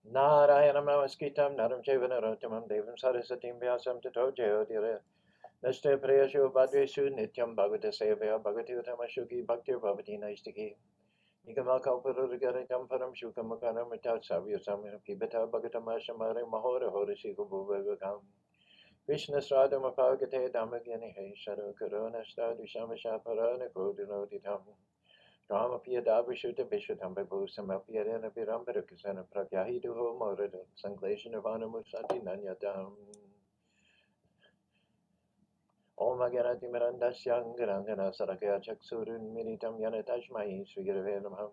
Narayanam namaskritam naram chaiva narottamam devam saraswatim vyasam tato jayodira. Namaste prayashu bhadreshu nityam bhagavata sevaya bhagavati utamashuki bhaktir bhavati naistiki. Nikamakauparuragaritam param shukamakaram matat savyasam pibata bhagatamashamare mahora horashiko bhuvavakam. Krishna sradam apagate dhammagyani he sharo karuna stadu shamasha parana kodinoditam. Ramapiya Dabhishuta Vishutam Vibhusamapiyarana Virambarakusana Pragyahiduho Morada Sanklesha Nirvana Musanti Nanyatam Om Agarati Mirandasyang Garangana Sarakaya Chaksurun Miritam Yanatashmai Sri Gurave Namah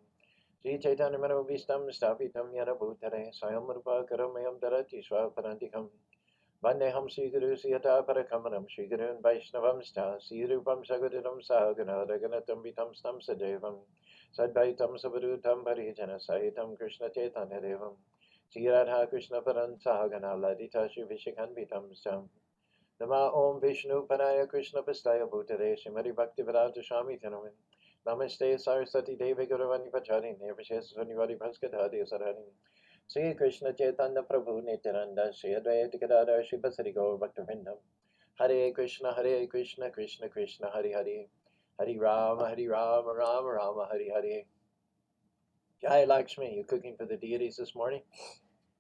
Sri Chaitanya Manovistam Stapitam Yana Bhutare Swayamrupa Karamayam Darati Swaparantikam Vandeham Sri Guru Siyata Parakamanam Sri Gurun Vaishnavam Sta Sri Rupam Sagadatam Sahagana Raganatam Vitam Stam Sadevam Sadvaitam Savadutam Parijana Sahitam Krishna Chaitanya Devam Sri Radha Krishna Paran Sahagana Ladita Shri Vishakanvitam Stam Nama Om Vishnu Panaya Krishna Pastaya Bhutare Shrimati Bhaktivedanta Swami Tanavan Namaste Saraswati Devi Gauravani Pachari Nirvishesa Sunivadi Bhaskadhadi Sarani Sri Krishna Chaitanya Prabhu Nityananda Sri Advaita Gadadhar Sri Basari Gaur Bhaktivinoda Hare Krishna Krishna Krishna Hare Hare Hare Rama Rama Rama Hare Hare. Jai Lakshmi, you cooking for the deities this morning?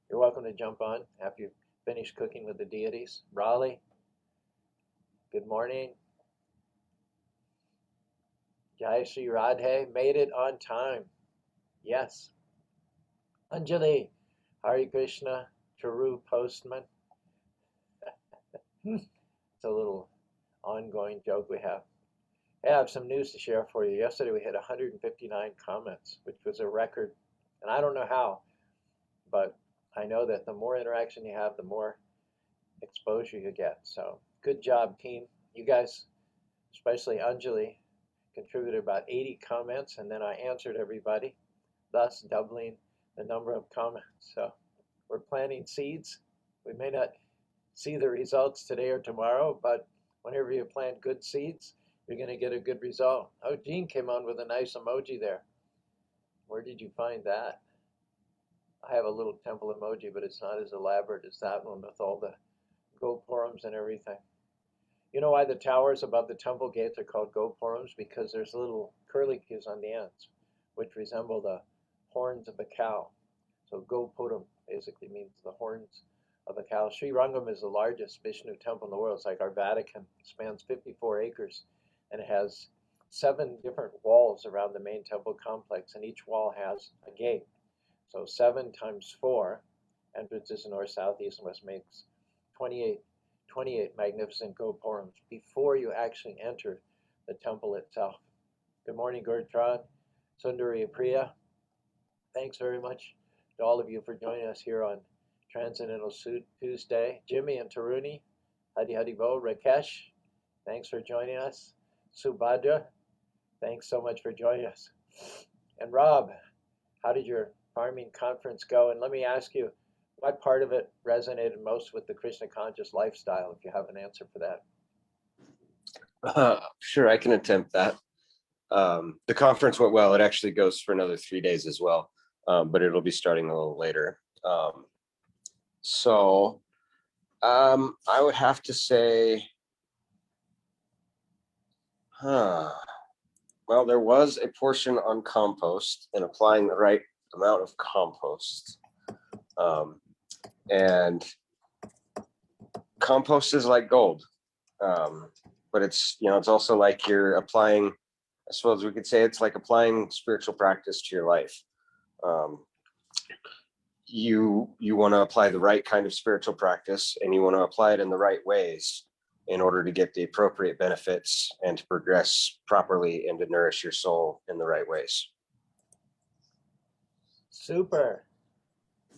You're welcome to jump on after you finish cooking with the deities. Raleigh, good morning. Jai Sri Radhe, made it on time. Yes. Anjali, Hare Krishna, Caru postman. It's a little ongoing joke we have. I have some news to share for you. Yesterday we had 159 comments, which was a record. And I don't know how, but I know that the more interaction you have, the more exposure you get. So good job, team. You guys, especially Anjali, contributed about 80 comments, and then I answered everybody, thus doubling the number of comments. So we're planting seeds. We may not see the results today or tomorrow, but whenever you plant good seeds, you're going to get a good result. Oh, Jean came on with a nice emoji there. Where did you find that? I have a little temple emoji, but it's not as elaborate as that one with all the gopurams and everything. You know why the towers above the temple gates are called gopurams? Because there's little curlicues on the ends, which resemble the horns of a cow. So gopuram basically means the horns of a cow. Sri Rangam is the largest Vishnu temple in the world. It's like our Vatican. It spans 54 acres, and it has 7 different walls around the main temple complex, and each wall has a gate. So 7 times 4, entrances north, south, east, and west, makes 28 magnificent gopurams before you actually enter the temple itself. Good morning, Gurtrad, Sundari Priya. Thanks very much to all of you for joining us here on Transcendental Tuesday. Jimmy and Taruni, Hadi Hadi Bo, Rakesh, thanks for joining us. Subhadra, thanks so much for joining us. And Rob, how did your farming conference go? And let me ask you, what part of it resonated most with the Krishna conscious lifestyle, if you have an answer for that? Sure, I can attempt that. The conference went well. It actually goes for another 3 days as well, but it'll be starting a little later. I would have to say, well, there was a portion on compost and applying the right amount of compost. And compost is like gold, but it's also like you're applying, I suppose we could say it's like applying spiritual practice to your life. You want to apply the right kind of spiritual practice, and you want to apply it in the right ways in order to get the appropriate benefits and to progress properly and to nourish your soul in the right ways. Super.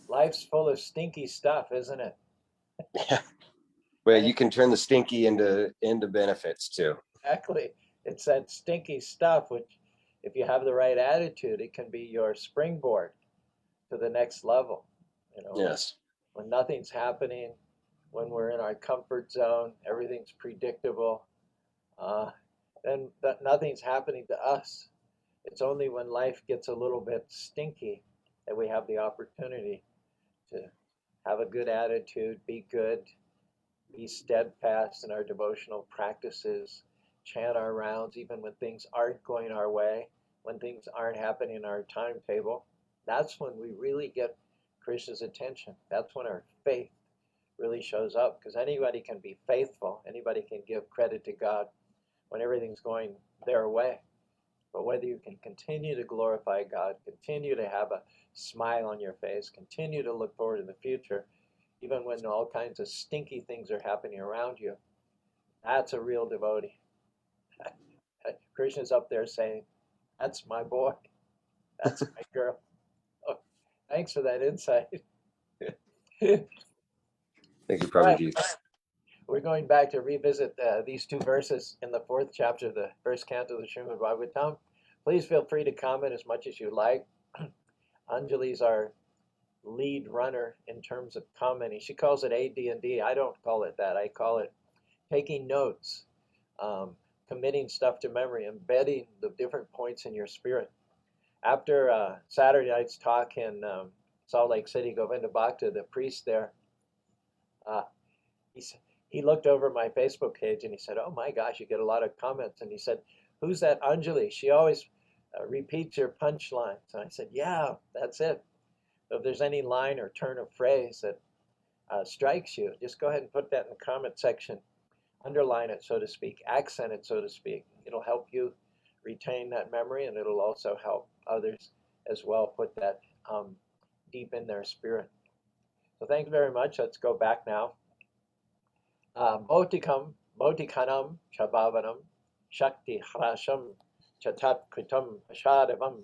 Life's full of stinky stuff, isn't it? Yeah. Well, you can turn the stinky into benefits too. Exactly. It's that stinky stuff which, if you have the right attitude, it can be your springboard to the next level. Yes. When nothing's happening, when we're in our comfort zone, everything's predictable, then nothing's happening to us. It's only when life gets a little bit stinky that we have the opportunity to have a good attitude, be good, be steadfast in our devotional practices, chant our rounds even when things aren't going our way, when things aren't happening in our timetable. That's when we really get Krishna's attention. That's when our faith really shows up, because anybody can be faithful, anybody can give credit to God when everything's going their way. But whether you can continue to glorify God, continue to have a smile on your face, continue to look forward to the future, even when all kinds of stinky things are happening around you, that's a real devotee. Krishna's up there saying, that's my boy, that's my girl. Oh, thanks for that insight. Thank you, All right, Prabhuji. we're going back to revisit these two verses in the fourth chapter of the first canto of the Srimad Bhagavatam. Please feel free to comment as much as you like. Anjali's our lead runner in terms of commenting. She calls it AD&D. I don't call it that. I call it taking notes, committing stuff to memory, embedding the different points in your spirit. After Saturday night's talk in Salt Lake City, Govinda Bhakta, the priest there, uh, he looked over my Facebook page and he said, oh my gosh, you get a lot of comments. And he said, who's that Anjali? She always repeats your punchlines. And I said, yeah, that's it. So if there's any line or turn of phrase that strikes you, just go ahead and put that in the comment section. Underline it, so to speak, accent it, so to speak. It'll help you retain that memory, and it'll also help others as well put that deep in their spirit. So thank you very much. Let's go back now. Motikam, motikanam, chabhavanam, shakti hrasham, chatat kritam, ashadavam,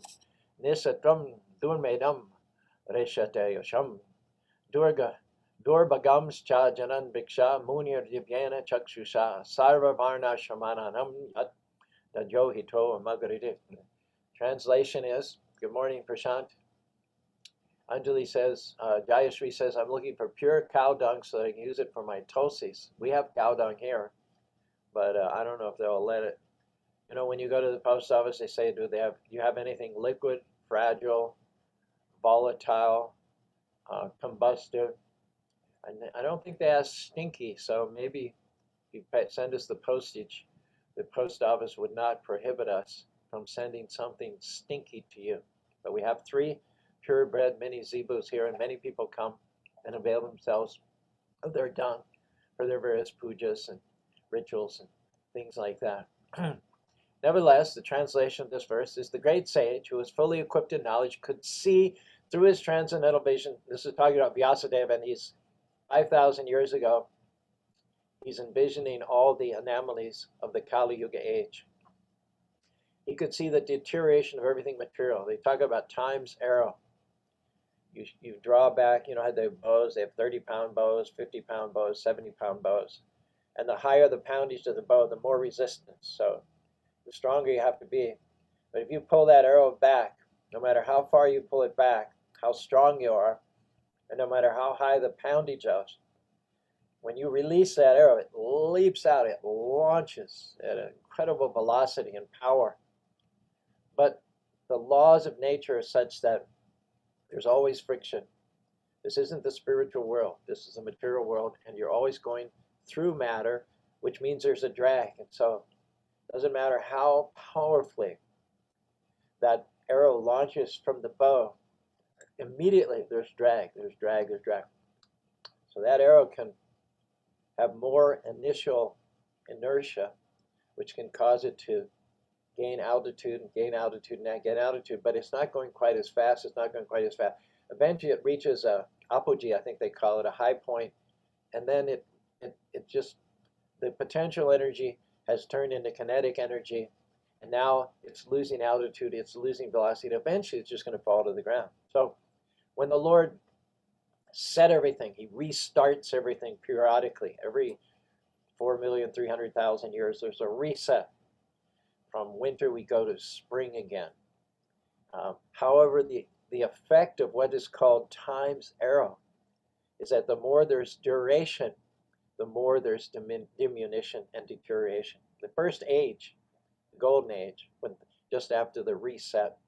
nisatram, durmedam, reshate yosham, durga, durbagams cha janan bhiksha, munir divyana chakshusha, sarva varna shamananam, yat dajohito magaridi. Translation is, good morning, Prashant. Anjali says, Jayashri says, I'm looking for pure cow dung so that I can use it for my tulsis. We have cow dung here, but I don't know if they'll let it. You know, when you go to the post office, they say, do you have anything liquid, fragile, volatile, combustive? And I don't think they ask stinky, so maybe if you send us the postage, the post office would not prohibit us from sending something stinky to you. But we have 3 purebred mini zebus here, and many people come and avail themselves of their dung for their various pujas and rituals and things like that. Nevertheless, the translation of this verse is the great sage who was fully equipped in knowledge could see through his transcendental vision. This is talking about Vyasadeva, and he's 5,000 years ago. He's envisioning all the anomalies of the Kali Yuga age. He could see the deterioration of everything material. They talk about time's arrow. You draw back, they have bows, they have 30-pound bows, 50-pound bows, 70-pound bows. And the higher the poundage of the bow, the more resistance. So the stronger you have to be. But if you pull that arrow back, no matter how far you pull it back, how strong you are, and no matter how high the poundage is, when you release that arrow, it leaps out, it launches at an incredible velocity and power. But the laws of nature are such that there's always friction. This isn't the spiritual world. This is the material world, and you're always going through matter, which means there's a drag. And so it doesn't matter how powerfully that arrow launches from the bow, immediately there's drag, there's drag, there's drag. So that arrow can have more initial inertia, which can cause it to gain altitude and gain altitude and gain altitude, but it's not going quite as fast. It's not going quite as fast. Eventually, it reaches a apogee, I think they call it, a high point, and then it just, the potential energy has turned into kinetic energy, and now it's losing altitude, it's losing velocity, and eventually it's just going to fall to the ground. So when the Lord set everything, he restarts everything periodically. Every 4,300,000 years, there's a reset. From winter, we go to spring again. However, the effect of what is called time's arrow is that the more there's duration, the more there's diminution and deterioration. The first age, the golden age, just after the reset,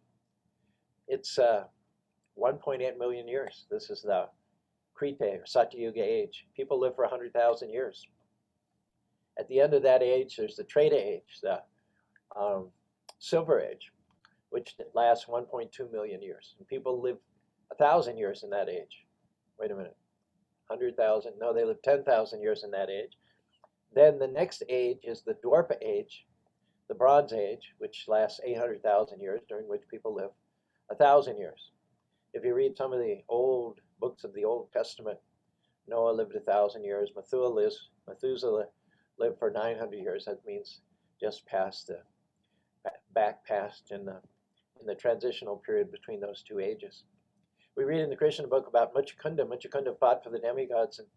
it's 1.8 million years. This is the Krita or Satyuga age. People live for 100,000 years. At the end of that age, there's the Treta age, the Silver Age, which lasts 1.2 million years. And people live 1,000 years in that age. Wait a minute, 100,000? No, they live 10,000 years in that age. Then the next age is the Dwarpa age, the Bronze Age, which lasts 800,000 years, during which people live 1,000 years. If you read some of the old books of the Old Testament, Noah lived 1,000 years. Methuselah lived for 900 years. That means just past the back past in the transitional period between those two ages. We read in the Krishna book about Muchukunda. Muchukunda fought for the demigods, and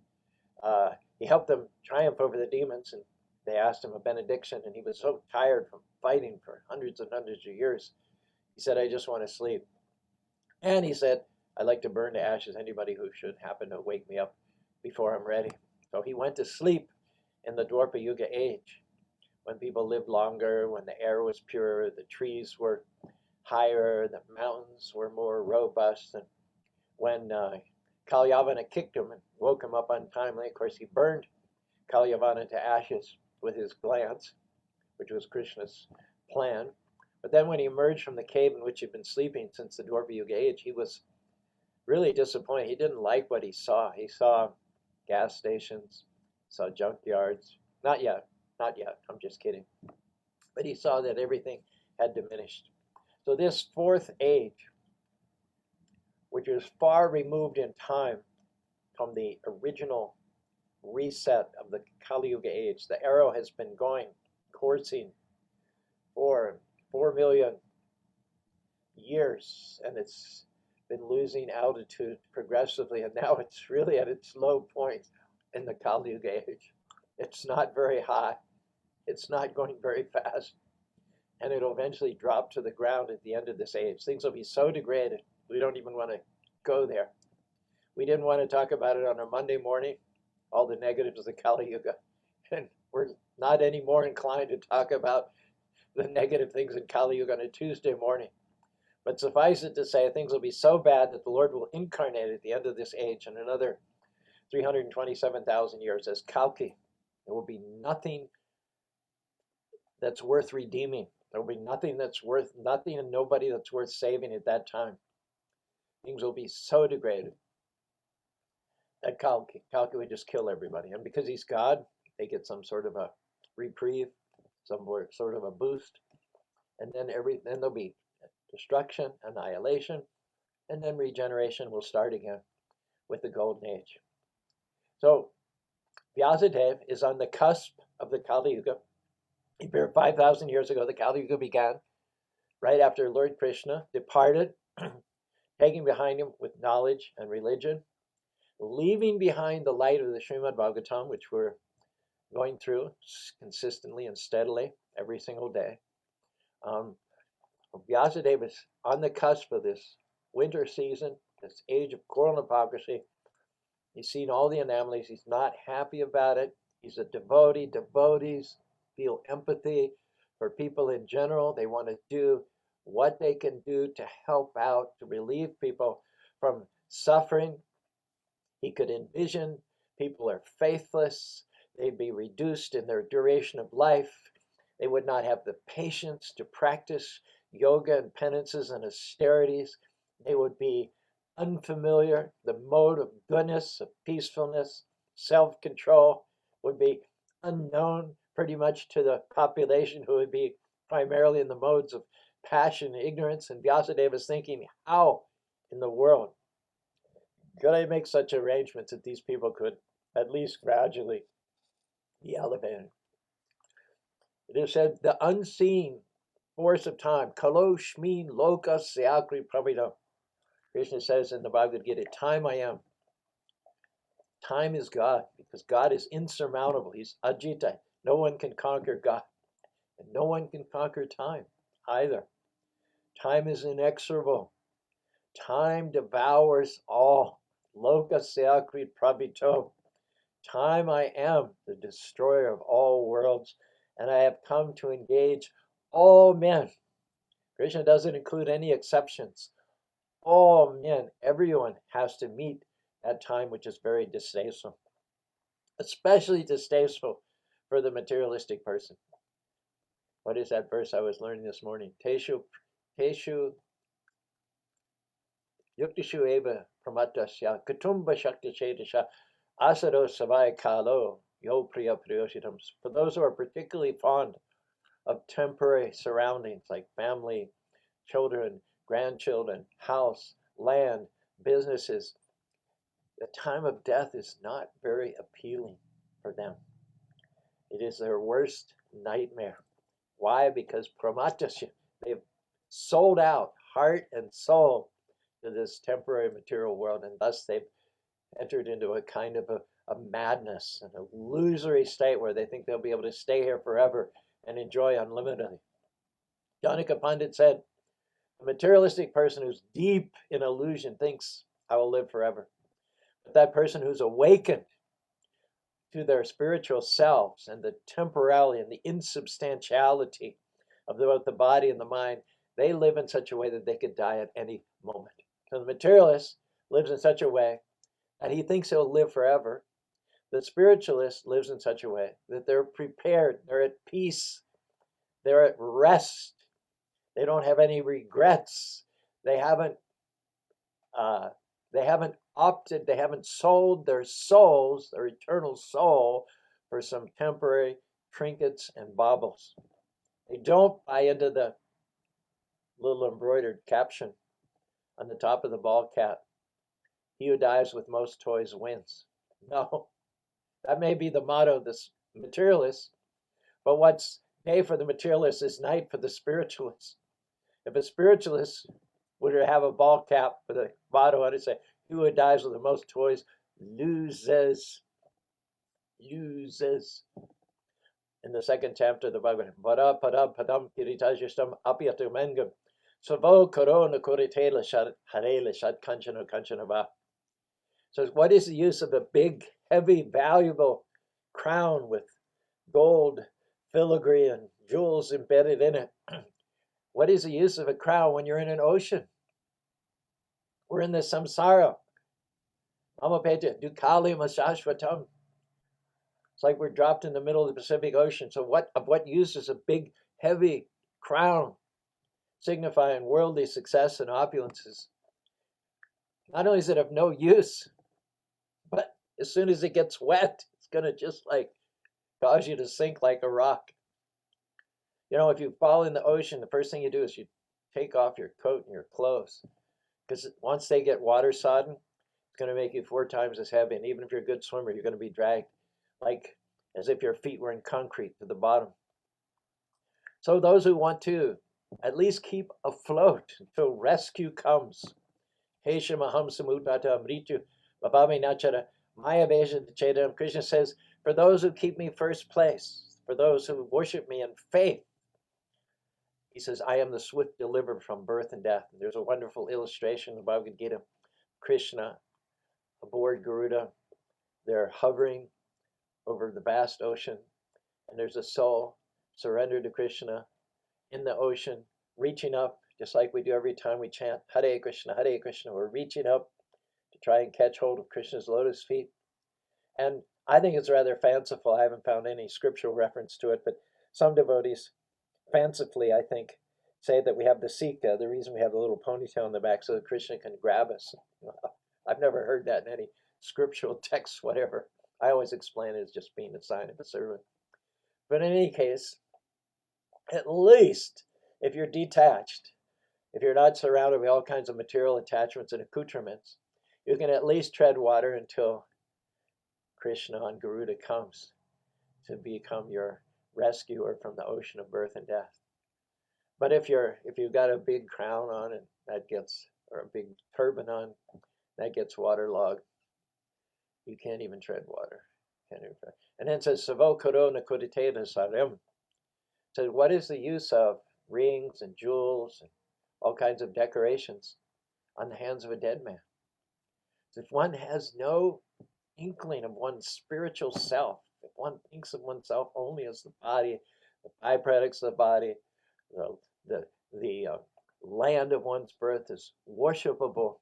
he helped them triumph over the demons. And they asked him a benediction, and he was so tired from fighting for hundreds and hundreds of years. He said, "I just want to sleep." And he said, "I'd like to burn to ashes anybody who should happen to wake me up before I'm ready." So he went to sleep in the Dwarpa Yuga age, when people lived longer, when the air was purer, the trees were higher, the mountains were more robust. And when Kalyavana kicked him and woke him up untimely, of course, he burned Kalyavana to ashes with his glance, which was Krishna's plan. But then when he emerged from the cave in which he'd been sleeping since the Dwarpa Yuga age, he was really disappointed. He didn't like what he saw. He saw gas stations, saw junkyards. Not yet, I'm just kidding. But he saw that everything had diminished. So this fourth age, which is far removed in time from the original reset of the Kali Yuga age, the arrow has been coursing for 4 million years, and it's been losing altitude progressively, and now it's really at its low point in the Kali Yuga age. It's not very high, it's not going very fast, and it'll eventually drop to the ground at the end of this age. Things will be so degraded, we don't even want to go there. We didn't want to talk about it on a Monday morning, all the negatives of the Kali Yuga, and we're not any more inclined to talk about the negative things in Kali Yuga on a Tuesday morning. But suffice it to say, things will be so bad that the Lord will incarnate at the end of this age in another 327,000 years as Kalki. There will be nothing that's worth redeeming. There will be nothing and nobody that's worth saving at that time. Things will be so degraded that Kalki would just kill everybody. And because he's God, they get some sort of a reprieve, some sort of a boost. And then there'll be destruction, annihilation, and then regeneration will start again with the Golden Age. So Vyasadeva is on the cusp of the Kali Yuga. He appeared 5,000 years ago. The Kali Yuga began right after Lord Krishna departed, taking behind him with knowledge and religion, leaving behind the light of the Srimad Bhagavatam, which we're going through consistently and steadily every single day. Vyasadeva is on the cusp of this winter season, this age of coral hypocrisy. He's seen all the anomalies. He's not happy about it. He's a devotee. Devotees feel empathy for people in general. They want to do what they can do to help out, to relieve people from suffering. He could envision people are faithless. They'd be reduced in their duration of life. They would not have the patience to practice yoga and penances and austerities. They would be unfamiliar. The mode of goodness, of peacefulness, self-control would be unknown pretty much to the population, who would be primarily in the modes of passion and ignorance. And Vyasadeva is thinking, how in the world could I make such arrangements that these people could at least gradually be elevated? It is said, the unseen force of time, kalo shmin loka syakri pravida. Krishna says in the Bhagavad Gita, time I am. Time is God, because God is insurmountable. He's ajita. No one can conquer God. And no one can conquer time either. Time is inexorable. Time devours all. Loka syakri pravito. Time I am, the destroyer of all worlds, and I have come to engage all men. Krishna doesn't include any exceptions. All men, everyone has to meet that time which is very distasteful, especially distasteful for the materialistic person. What is that verse I was learning this morning? Teshu yuktishu eva pramatasya kutumba shakti chedasha asado savai kalo yo priya priyositams. For those who are particularly fond of temporary surroundings like family, children, grandchildren, house, land, businesses, the time of death is not very appealing for them. It is their worst nightmare. Why? Because pramatasya, they've sold out heart and soul to this temporary material world, and thus they've entered into a kind of a madness and a illusory state where they think they'll be able to stay here forever and enjoy unlimitedly. Janaka Pandit said, a materialistic person who's deep in illusion thinks, I will live forever. But that person who's awakened to their spiritual selves and the temporality and the insubstantiality of both the body and the mind, they live in such a way that they could die at any moment. So the materialist lives in such a way that he thinks he'll live forever. The spiritualist lives in such a way that they're prepared, they're at peace, they're at rest, they don't have any regrets, they haven't opted, they haven't sold their souls, their eternal soul, for some temporary trinkets and baubles. They don't buy into the little embroidered caption on the top of the ball cap, he who dies with most toys wins. No, that may be the motto of this materialist, but what's day for the materialist is night for the spiritualist. If a spiritualist would have a ball cap with a motto on it, say, he who dies with the most toys loses. In the second chapter of the Bhagavad Gita, Padam Padam Kiritajistam Apyatumengam Savo Korona Kuritela Shad Harela Shad Kanchana Kanchanava. So what is the use of a big, heavy, valuable crown with gold filigree and jewels embedded in it? What is the use of a crown when you're in an ocean? We're in the samsara. Amapeja Dukali Masashvatam. It's like we're dropped in the middle of the Pacific Ocean. So what use is a big, heavy crown signifying worldly success and opulences? Not only is it of no use, but as soon as it gets wet, it's going to just like cause you to sink like a rock. You know, if you fall in the ocean, the first thing you do is you take off your coat and your clothes. Because once they get water sodden, it's going to make you 4 times as heavy. And even if you're a good swimmer, you're going to be dragged like as if your feet were in concrete to the bottom. So those who want to at least keep afloat until rescue comes. Krishna says, for those who keep me first place, for those who worship me in faith, he says, I am the swift deliverer from birth and death. And there's a wonderful illustration in the Bhagavad Gita. Krishna aboard Garuda, they're hovering over the vast ocean, and there's a soul surrendered to Krishna in the ocean, reaching up, just like we do every time we chant Hare Krishna, Hare Krishna. We're reaching up to try and catch hold of Krishna's lotus feet. And I think it's rather fanciful. I haven't found any scriptural reference to it, but some devotees fancifully, I think, say that we have the Sika, the reason we have the little ponytail in the back, so that Krishna can grab us. I've never heard that in any scriptural text, whatever. I always explain it as just being a sign of a servant. But in any case, at least if you're detached, if you're not surrounded by all kinds of material attachments and accoutrements, you can at least tread water until Krishna on Garuda comes to become your rescuer from the ocean of birth and death. But if you've got a big crown on and that gets, or a big turban on, that gets waterlogged, you can't even tread water. And then it says, Savo Korona Kuditena Sarem. So what is the use of rings and jewels and all kinds of decorations on the hands of a dead man? If one has no inkling of one's spiritual self, if one thinks of oneself only as the body, the byproducts of the body, the land of one's birth is worshipable,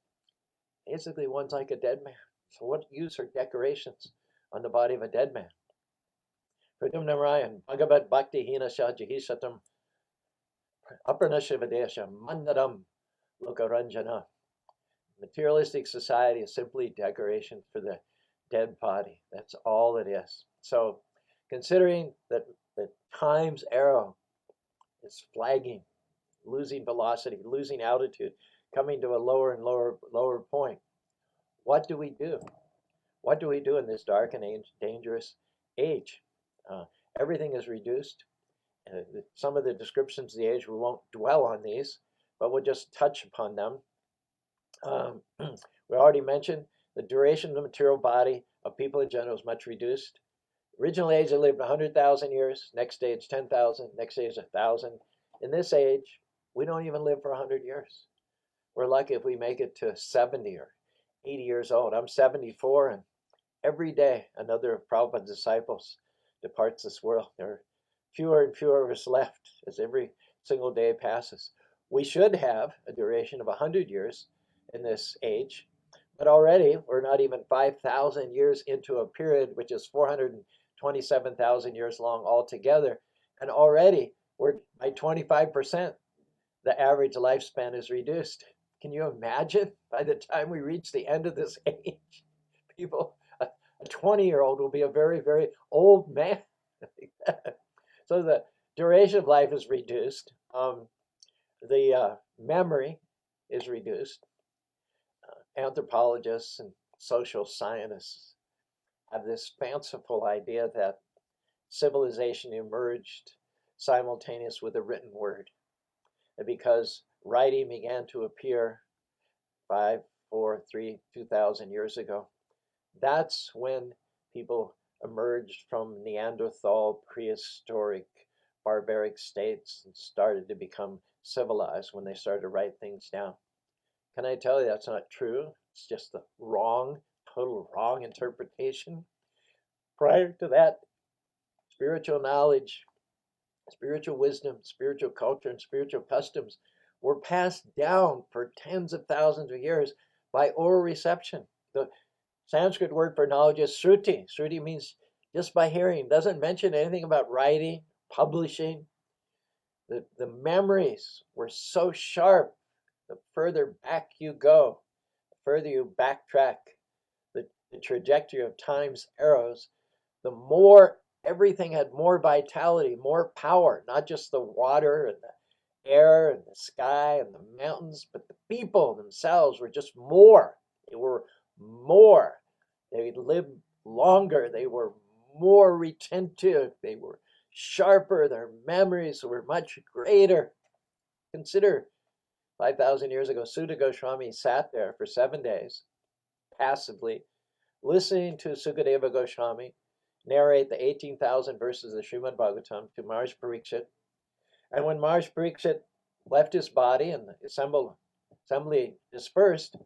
basically one's like a dead man. So what use are decorations on the body of a dead man? Pradum Narayan, Bhagavat Bhakti Hina Shajahisatam, Aparnashivadesha, Mandaram, Lokaranjana. Materialistic society is simply decoration for the dead body. That's all it is. So considering that the time's arrow is flagging, losing velocity, losing altitude, coming to a lower and lower point, what do we do? What do we do in this dark and dangerous age? Uh, Everything is reduced. Some of the descriptions of the age, we won't dwell on these, but we'll just touch upon them. We already mentioned the duration of the material body of people in general is much reduced. Original age, they lived 100,000 years. Next age, 10,000. Next age, 1,000. In this age, we don't even live for 100 years. We're lucky if we make it to 70 or 80 years old. I'm 74, and every day another of Prabhupada's disciples departs this world. There are fewer and fewer of us left as every single day passes. We should have a duration of 100 years in this age, but already we're not even 5,000 years into a period which is 427,000 years long altogether, and already we're by 25%, the average lifespan is reduced. Can you imagine by the time we reach the end of this age, people, a 20-year-old will be a very, very old man. So the duration of life is reduced. The memory is reduced. Anthropologists and social scientists have this fanciful idea that civilization emerged simultaneous with the written word. And because writing began to appear 5, 4, 3, 2,000 years ago, that's when people emerged from Neanderthal, prehistoric, barbaric states and started to become civilized when they started to write things down. Can I tell you that's not true? It's just the total wrong interpretation. Prior to that, spiritual knowledge, spiritual wisdom, spiritual culture, and spiritual customs were passed down for tens of thousands of years by oral reception. The Sanskrit word for knowledge is sruti. Sruti means just by hearing. Doesn't mention anything about writing, publishing. The memories were so sharp. The further back you go, the further you backtrack the trajectory of time's arrows, the more everything had more vitality, more power, not just the water and the air and the sky and the mountains, but the people themselves were just more. They were more. They lived longer. They were more retentive. They were sharper. Their memories were much greater. Consider 5,000 years ago, Sutta Goswami sat there for 7 days, passively, listening to Sukadeva Goswami narrate the 18,000 verses of the Srimad Bhagavatam to Maharaj Pariksit. And when Maharaj Pariksit left his body and the assembly dispersed,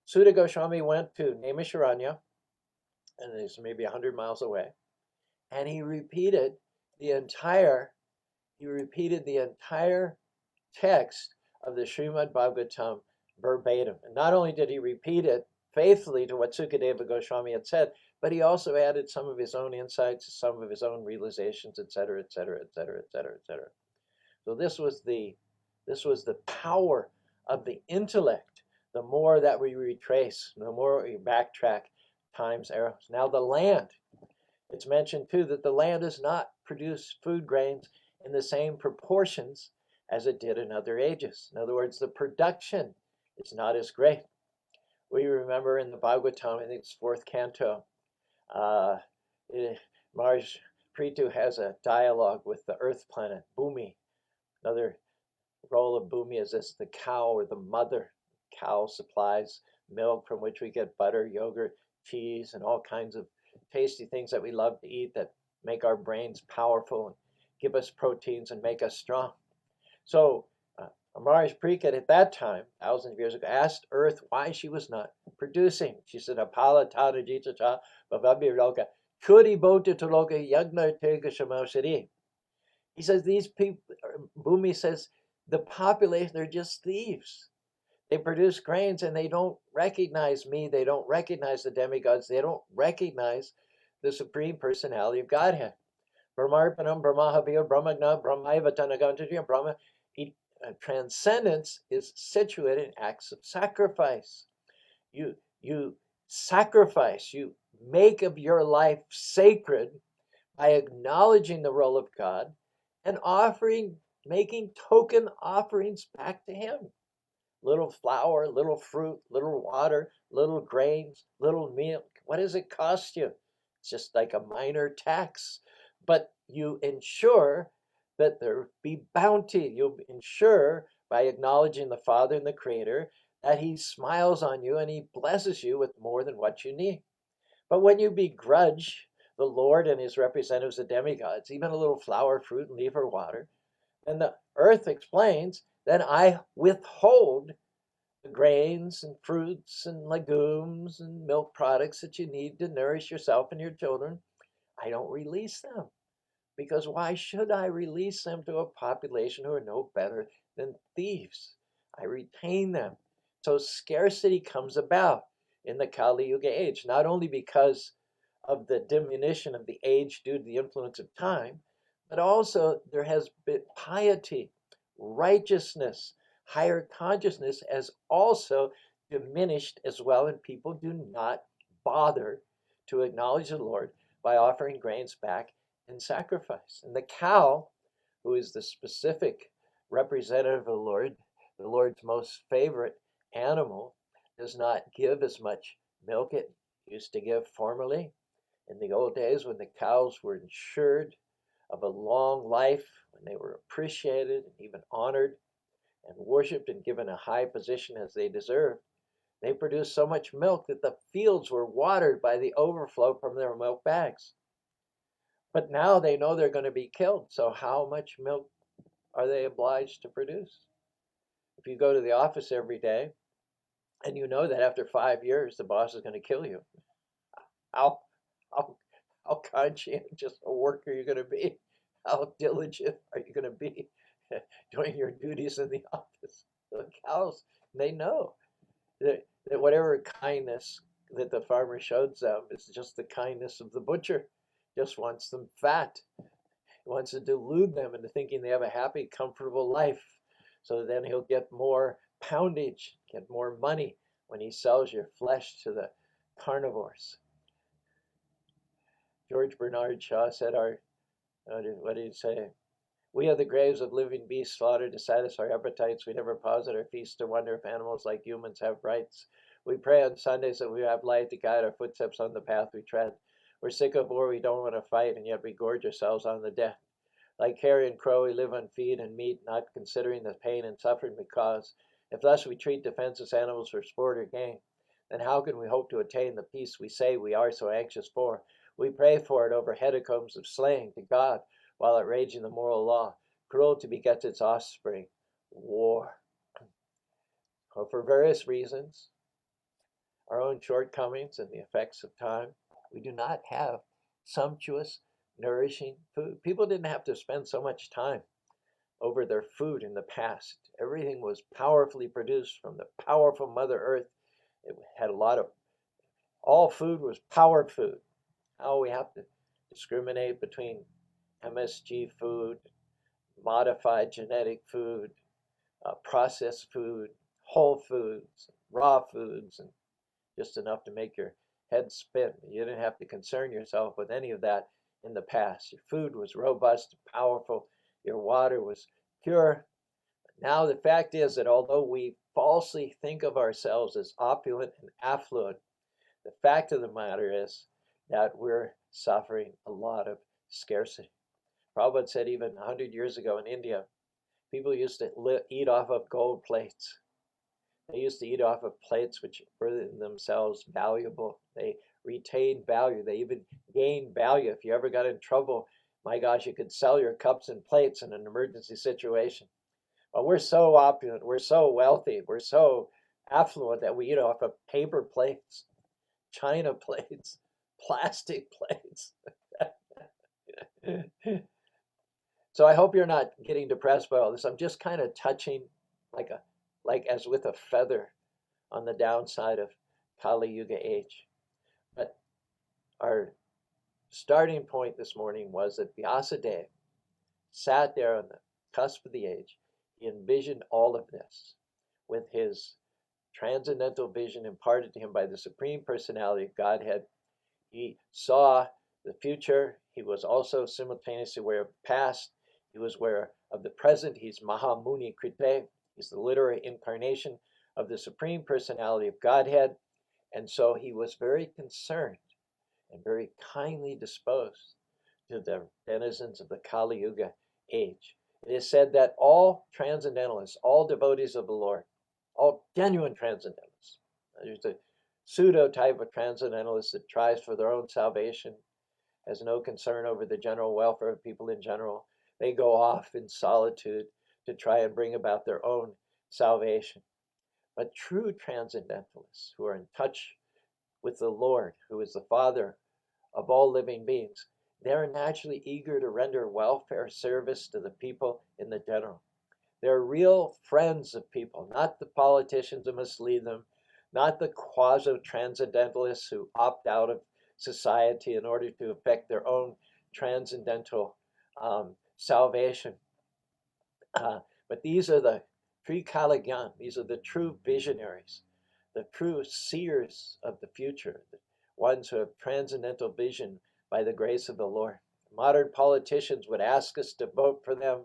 Sutta Goswami went to Naimisharanya, and it's maybe 100 miles away, and he repeated the entire text of the Srimad Bhagavatam verbatim. And not only did he repeat it faithfully to what Sukadeva Goswami had said, but he also added some of his own insights, some of his own realizations, etc., etc., etc., etc., etc. So this was the power of the intellect. The more that we retrace, the more we backtrack time's arrows. Now the land, it's mentioned too that the land does not produce food grains in the same proportions as it did in other ages. In other words, the production is not as great. We remember in the Bhagavatam, I think it's 4th canto, Maharaj Prithu has a dialogue with the earth planet, Bhumi. Another role of Bhumi is as the cow or the mother. Cow supplies milk from which we get butter, yogurt, cheese, and all kinds of tasty things that we love to eat that make our brains powerful and give us proteins and make us strong. So Maharaj Pariksit at that time, thousands of years ago, asked Earth why she was not producing. She said, Apala tada jita cha bhavabhi loka churi bhota taloka yagna tega shamashari. He says these people, Bhumi says, the population, they're just thieves. They produce grains and they don't recognize me. They don't recognize the demigods. They don't recognize the Supreme Personality of Godhead. Brahmarpanam, Brahmahabir, Brahmagna, Brahmaivatanagantaja, Brahma. Transcendence is situated in acts of sacrifice. You sacrifice, you make of your life sacred by acknowledging the role of God and making token offerings back to Him. Little flour, little fruit, little water, little grains, little milk. What does it cost you? It's just like a minor tax. But you ensure that there be bounty. You ensure by acknowledging the Father and the Creator that He smiles on you and He blesses you with more than what you need. But when you begrudge the Lord and His representatives, the demigods, even a little flour, fruit, and leaf or water, then the earth explains, then I withhold the grains and fruits and legumes and milk products that you need to nourish yourself and your children. I don't release them. Because why should I release them to a population who are no better than thieves? I retain them. So scarcity comes about in the Kali Yuga age, not only because of the diminution of the age due to the influence of time, but also there has been piety, righteousness, higher consciousness has also diminished as well, and people do not bother to acknowledge the Lord by offering grains back in sacrifice. And the cow, who is the specific representative of the Lord's most favorite animal, does not give as much milk it used to give formerly. In the old days, when the cows were ensured of a long life, when they were appreciated and even honored and worshipped and given a high position as they deserved, they produced so much milk that the fields were watered by the overflow from their milk bags. But now they know they're going to be killed, so how much milk are they obliged to produce? If you go to the office every day and you know that after 5 years the boss is going to kill you, how how how conscientious a worker are you going to be? How diligent are you going to be doing your duties in the office? The cows, they know that whatever kindness that the farmer shows them is just the kindness of the butcher. Just wants them fat. He wants to delude them into thinking they have a happy, comfortable life. So then he'll get more poundage, get more money when he sells your flesh to the carnivores. George Bernard Shaw said, what did he say? We are the graves of living beasts slaughtered to satisfy our appetites. We never pause at our feasts to wonder if animals like humans have rights. We pray on Sundays that we have light to guide our footsteps on the path we tread. We're sick of war, we don't want to fight, and yet we gorge ourselves on the dead. Like carrion crow, we live on feed and meat, not considering the pain and suffering we cause. If thus we treat defenseless animals for sport or gain, then how can we hope to attain the peace we say we are so anxious for? We pray for it over hecatombs of slaying to God, while outraging the moral law. Cruelty begets its offspring, war. Well, for various reasons, our own shortcomings and the effects of time, we do not have sumptuous, nourishing food. People didn't have to spend so much time over their food in the past. Everything was powerfully produced from the powerful Mother Earth. It had a lot of, all food was power food. Now we have to discriminate between MSG food, modified genetic food, processed food, whole foods, raw foods, and just enough to make your head spin. You didn't have to concern yourself with any of that in the past. Your food was robust, powerful, your water was pure. Now the fact is that although we falsely think of ourselves as opulent and affluent, the fact of the matter is that we're suffering a lot of scarcity. Prabhupada said even 100 years ago in India, people used to eat off of gold plates. They used to eat off of plates which were in themselves valuable. They retained value. They even gained value. If you ever got in trouble, my gosh, you could sell your cups and plates in an emergency situation. But we're so opulent, we're so wealthy, we're so affluent that we eat off of paper plates, china plates, plastic plates. So I hope you're not getting depressed by all this. I'm just kind of touching like a like as with a feather on the downside of Kali Yuga age. But our starting point this morning was that Vyasadeva sat there on the cusp of the age. He envisioned all of this with his transcendental vision imparted to him by the Supreme Personality of Godhead. He saw the future. He was also simultaneously aware of the past. He was aware of the present. He's Mahamuni Krite. He's the literary incarnation of the Supreme Personality of Godhead. And so he was very concerned and very kindly disposed to the denizens of the Kali Yuga age. It is said that all transcendentalists, all devotees of the Lord, all genuine transcendentalists, there's a pseudo type of transcendentalist that tries for their own salvation, has no concern over the general welfare of people in general. They go off in solitude to try and bring about their own salvation. But true transcendentalists who are in touch with the Lord, who is the Father of all living beings, they're naturally eager to render welfare service to the people in the general. They're real friends of people, not the politicians who mislead them, not the quasi-transcendentalists who opt out of society in order to effect their own transcendental salvation. But these are the Trikalagyan, these are the true visionaries, the true seers of the future, the ones who have transcendental vision by the grace of the Lord. Modern politicians would ask us to vote for them.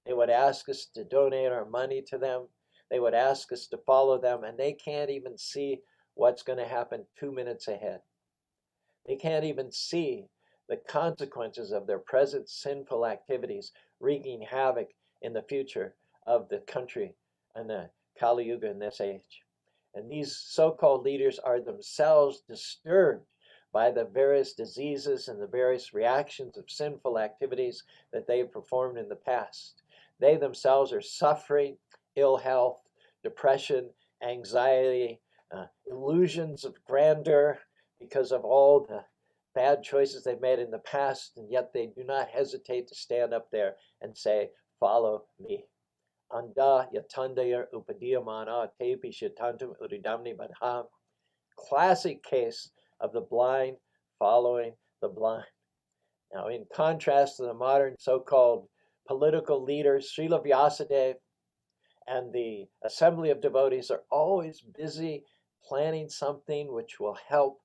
They would ask us to donate our money to them. They would ask us to follow them, and they can't even see what's going to happen 2 minutes ahead. They can't even see the consequences of their present sinful activities wreaking havoc in the future of the country and the Kali Yuga in this age. And these so-called leaders are themselves disturbed by the various diseases and the various reactions of sinful activities that they have performed in the past. They themselves are suffering ill health, depression, anxiety, illusions of grandeur because of all the bad choices they've made in the past, and yet they do not hesitate to stand up there and say, "Follow me." Anda yatandaya upadiyamana tepi shitantum uridamni badham. Classic case of the blind following the blind. Now, in contrast to the modern so-called political leaders, Srila Vyasadeva and the assembly of devotees are always busy planning something which will help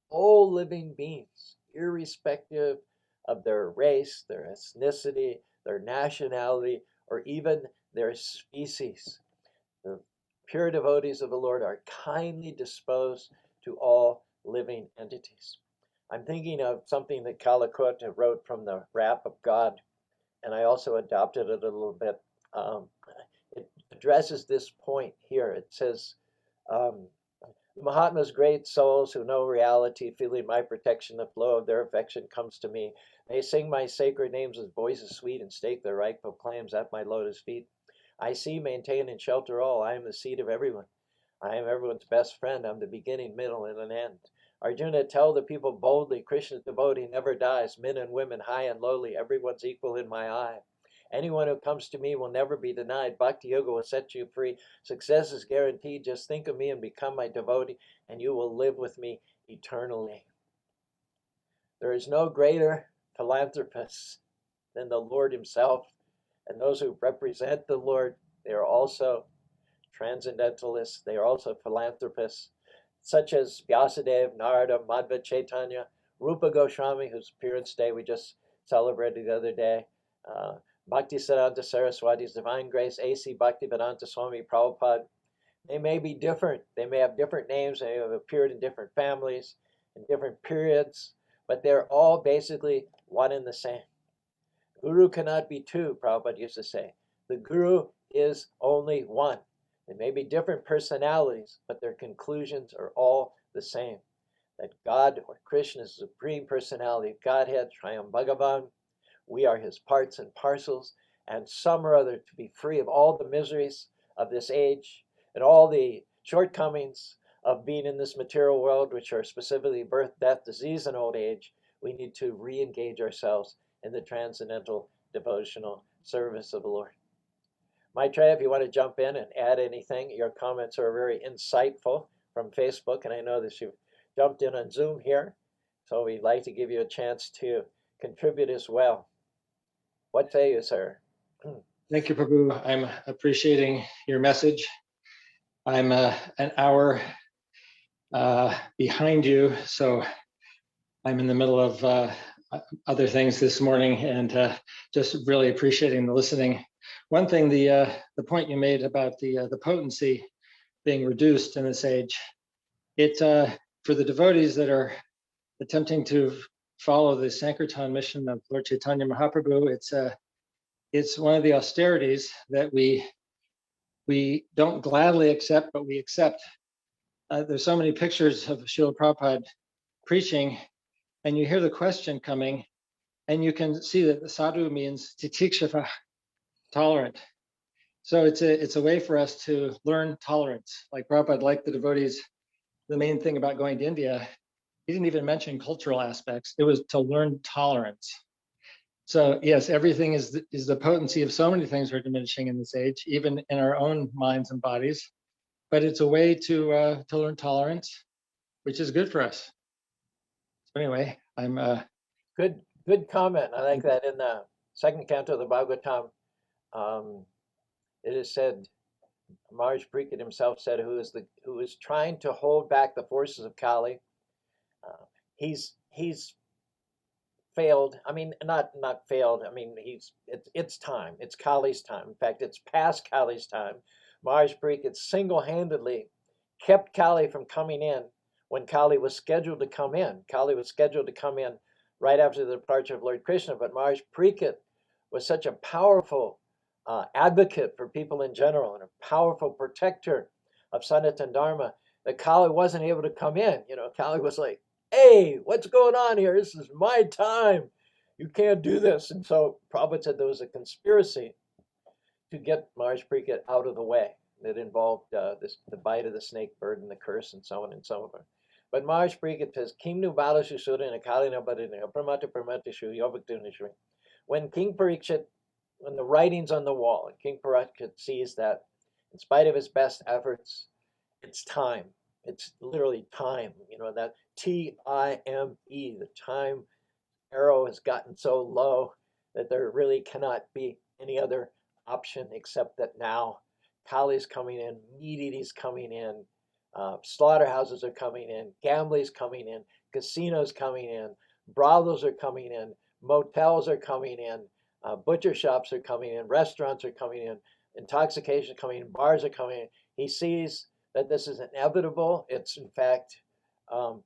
all living beings, irrespective of their race, their ethnicity, their nationality, or even their species. The pure devotees of the Lord are kindly disposed to all living entities. I'm thinking of something that Kalakota wrote from the Rap of God, and I also adopted it a little bit. It addresses this point here. It says, the Mahatmas, great souls who know reality, feeling my protection, the flow of their affection comes to me. They sing my sacred names with voices sweet and stake their rightful claims at my lotus feet. I see, maintain, and shelter all. I am the seed of everyone. I am everyone's best friend. I'm the beginning, middle, and an end. Arjuna, tell the people boldly, Krishna's devotee never dies. Men and women, high and lowly, everyone's equal in my eye. Anyone who comes to me will never be denied. Bhakti Yoga will set you free. Success is guaranteed. Just think of me and become my devotee, and you will live with me eternally. There is no greater philanthropist than the Lord himself. And those who represent the Lord, they are also transcendentalists. They are also philanthropists, such as Vyasadeva, Narada, Madhva Chaitanya, Rupa Goswami, whose appearance day we just celebrated the other day, Bhaktisiddhanta Saraswati's Divine Grace, A.C. Bhaktivedanta Swami Prabhupada. They may be different. They may have different names. They have appeared in different families, in different periods, but they're all basically one and the same. Guru cannot be two, Prabhupada used to say. The Guru is only one. They may be different personalities, but their conclusions are all the same. That God, or Krishna, is the Supreme Personality of Godhead, Swayam Bhagavan. We are his parts and parcels, and some or other to be free of all the miseries of this age and all the shortcomings of being in this material world, which are specifically birth, death, disease, and old age. We need to re-engage ourselves in the transcendental devotional service of the Lord. Maitreya, if you want to jump in and add anything, your comments are very insightful from Facebook, and I know that you've jumped in on Zoom here, so we'd like to give you a chance to contribute as well. What say you, sir? Thank you, Prabhu. I'm appreciating your message. I'm an hour behind you, so I'm in the middle of other things this morning, and just really appreciating the listening. One thing, the point you made about the potency being reduced in this age, it for the devotees that are attempting to follow the Sankirtan mission of Lord Chaitanya Mahaprabhu, it's one of the austerities that we don't gladly accept, but we accept. There's so many pictures of Srila Prabhupada preaching, and you hear the question coming, and you can see that the sadhu means titiksha, tolerant. So it's a way for us to learn tolerance. Like Prabhupada, like the devotees, the main thing about going to India, he didn't even mention cultural aspects. It was to learn tolerance. So yes, everything is the potency of so many things are diminishing in this age, even in our own minds and bodies. But it's a way to learn tolerance, which is good for us. So anyway, I'm Good comment. I like that. In the second canto of the Bhagavatam, it is said, Maharaj Pariksit himself said, who is trying to hold back the forces of Kali. He's failed. I mean, not failed. I mean, it's time. It's Kali's time. In fact, it's past Kali's time. Maharaj Pariksit single-handedly kept Kali from coming in when Kali was scheduled to come in. Kali was scheduled to come in right after the departure of Lord Krishna, but Maharaj Pariksit was such a powerful advocate for people in general and a powerful protector of Sanatana Dharma that Kali wasn't able to come in. You know, Kali was like, hey, what's going on here? This is my time. You can't do this. And so Prabhupada said there was a conspiracy to get Maharaj Pariksit out of the way that involved the bite of the snake bird and the curse and so on and so on. But Maharaj Pariksit says, Kimnu balashu sura nakalina badina pramata pramatishu yovaktunishu. When King Pariksit, when the writing's on the wall, and King Pariksit sees that in spite of his best efforts, it's time. It's literally time. You know, that time, the time arrow has gotten so low that there really cannot be any other option except that now Kali's coming in, meat eating's coming in, slaughterhouses are coming in, gambling's coming in, casinos coming in, brothels are coming in, motels are coming in, butcher shops are coming in, restaurants are coming in, intoxication coming in, bars are coming in. He sees that this is inevitable. It's in fact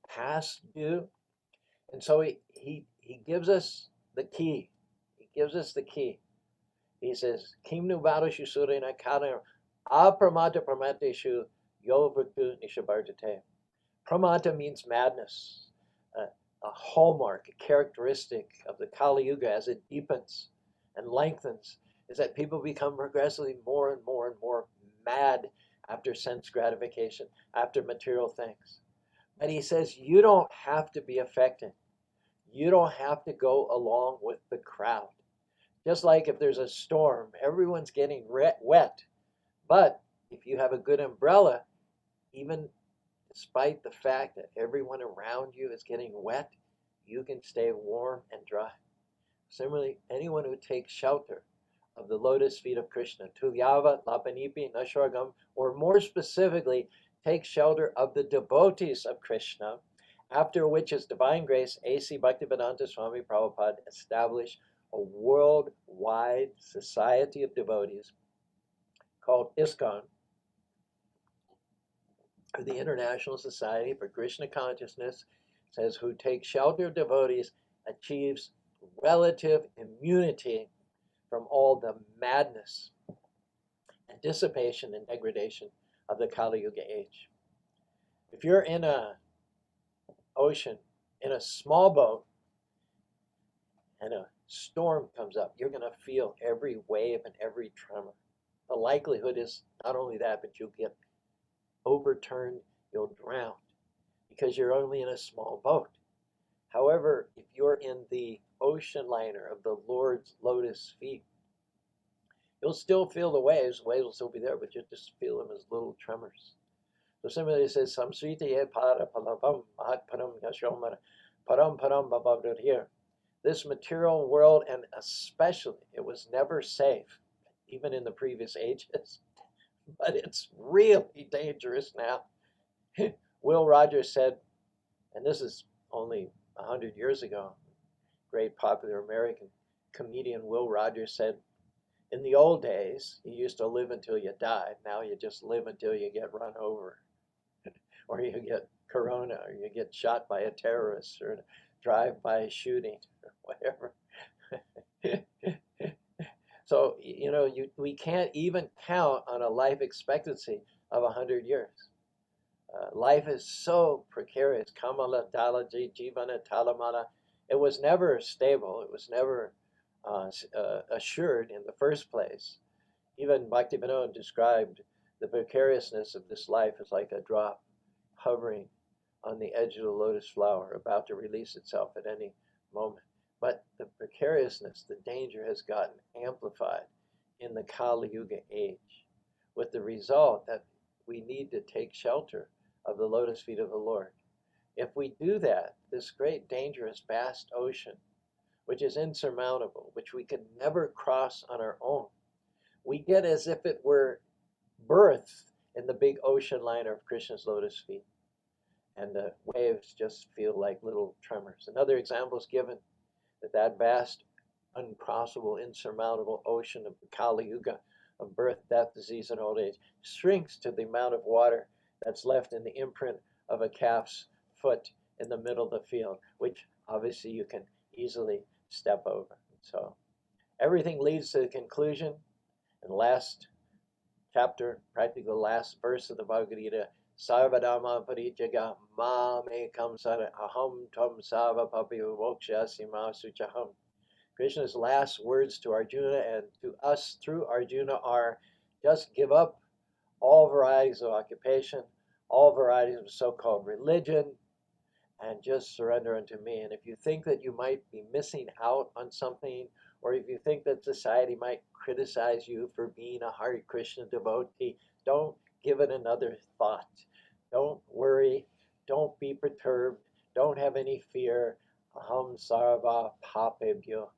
past due. And so he gives us the key. He gives us the key. He says, Kimnu Vadashu Surena Kana Apramata Pramateshu Yovrtu Nishabardate. Pramata means madness, a hallmark, a characteristic of the Kali Yuga as it deepens and lengthens, is that people become progressively more and more and more mad after sense gratification, after material things. But he says, you don't have to be affected. You don't have to go along with the crowd. Just like if there's a storm, everyone's getting wet. But if you have a good umbrella, even despite the fact that everyone around you is getting wet, you can stay warm and dry. Similarly, anyone who takes shelter of the lotus feet of Krishna, Tulyava, Lapanipi, Nashorgam, or more specifically, take shelter of the devotees of Krishna, after which His Divine Grace, A.C. Bhaktivedanta Swami Prabhupada established a worldwide society of devotees called iskcon, or the International Society for Krishna Consciousness, says who takes shelter of devotees achieves relative immunity from all the madness and dissipation and degradation of the Kali Yuga age. If you're in an ocean, in a small boat, and a storm comes up, you're going to feel every wave and every tremor. The likelihood is not only that, but you'll get overturned, you'll drown, because you're only in a small boat. However, if you're in the ocean liner of the Lord's lotus feet, You'll still feel the waves. The waves will still be there, but you'll just feel them as little tremors. So similarly, it says, Samsrita para palapam mahat param yashomara param param babavdut here. This material world, and especially, it was never safe, even in the previous ages, but it's really dangerous now. Will Rogers said, and this is only 100 years ago, great popular American comedian Will Rogers said, in the old days, you used to live until you died. Now you just live until you get run over, or you get corona, or you get shot by a terrorist, or a drive-by shooting, or whatever. So, we can't even count on a life expectancy of 100 years. Life is so precarious. Kamala dalaji jivana talamana. It was never stable. It was never assured in the first place. Even Bhaktivinoda described the precariousness of this life as like a drop hovering on the edge of the lotus flower, about to release itself at any moment. But the precariousness, the danger has gotten amplified in the Kali Yuga age, with the result that we need to take shelter of the lotus feet of the Lord. If we do that, this great dangerous vast ocean, which is insurmountable, which we could never cross on our own, we get as if it were birthed in the big ocean liner of Krishna's lotus feet. And the waves just feel like little tremors. Another example is given that vast, uncrossable, insurmountable ocean of the Kali Yuga of birth, death, disease, and old age shrinks to the amount of water that's left in the imprint of a calf's foot in the middle of the field, which obviously you can easily step over. So everything leads to the conclusion. In the last chapter, practically the last verse of the Bhagavad Gita, Sarvadama Parijjaga Mamekam Sara Aham Tam Sava Papi Vokshasi Ma Suchaham. Krishna's last words to Arjuna and to us through Arjuna are, just give up all varieties of occupation, all varieties of so-called religion, and just surrender unto me. And if you think that you might be missing out on something, or if you think that society might criticize you for being a Hare Krishna devotee, don't give it another thought. Don't worry. Don't be perturbed. Don't have any fear. Aham sarva papebhyo.